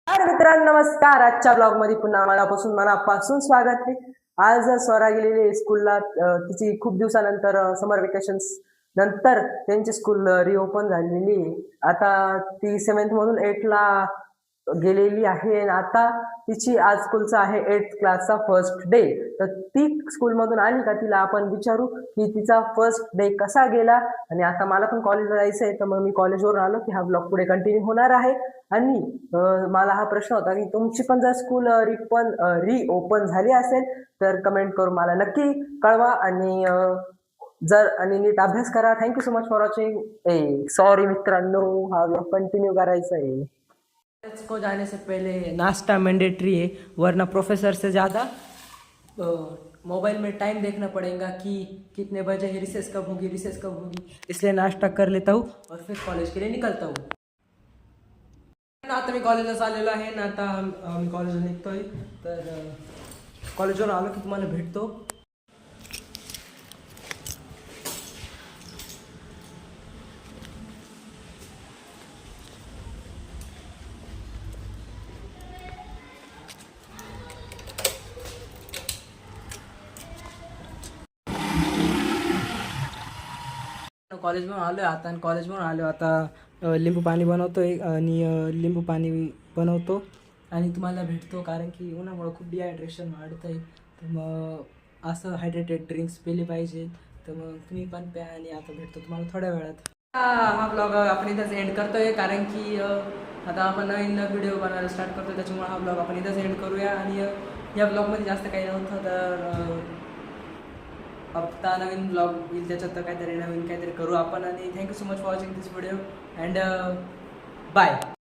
तर मित्रांनो नमस्कार. आजच्या ब्लॉग मध्ये पुन्हा मनापासून स्वागत आहे. आज स्वरा गेलेली स्कूलला. तिची खूप दिवसानंतर समर वेकेशन्स नंतर त्यांची स्कूल रिओपन झालेली. आता ती 7th मधून 8th ला गेलेली आहे. आता तिची आज स्कूलचा आहे 8th क्लासचा फर्स्ट डे. तर ती स्कूल मधून आली का तिला आपण विचारू की तिचा फर्स्ट डे कसा गेला. आणि आता मला पण कॉलेजला जायचं आहे, तर मग मी कॉलेजवरून आलो की हा ब्लॉग पुढे कंटिन्यू होणार आहे. आणि मला हा प्रश्न होता की तुमची पण जर स्कूल रिओपन झाली असेल तर कमेंट करून मला नक्की कळवा. आणि आणि नीट अभ्यास करा. Thank you so much for watching. Sorry मित्रांनो, हा ब्लॉग कंटिन्यू करायचा है. को जाने से पहले नाश्ता मैंडेटरी है, वरना प्रोफेसर से ज़्यादा मोबाइल में टाइम देखना पड़ेगा कि कितने बजे है, रिसेस कब होगी. इसलिए नाश्ता कर लेता हूँ और फिर कॉलेज के लिए निकलता हूँ. आता मी कॉलेजला आलेलो आहे ना. आता मी कॉलेजला निघतोय, तर कॉलेजवर आलो की तुम्हाला भेटतो. कॉलेजवरून आलो आता लिंबू पाणी बनवतोय आणि लिंबू पाणी बनवतो आणि तुम्हाला भेटतो. कारण की उन्हामुळं खूप डिहायड्रेशन वाढत आहे. तर मग असं हायड्रेटेड ड्रिंक्स पिले पाहिजे. तर मग तुम्ही पण प्या. आणि आता भेटतो तुम्हाला थोड्या वेळात. हा ब्लॉग आपण इथंच एंड करतोय, कारण की आता आपण नवीन व्हिडिओ बनवायला स्टार्ट करतो. त्याच्यामुळे हा ब्लॉग आपण इथंच एंड करूया. आणि या ब्लॉगमध्ये जास्त काही नव्हतं, तर आता नवीन ब्लॉग येईल त्याच्यात काहीतरी नवीन काहीतरी करू आपण. आणि thank you so much for watching this video and bye.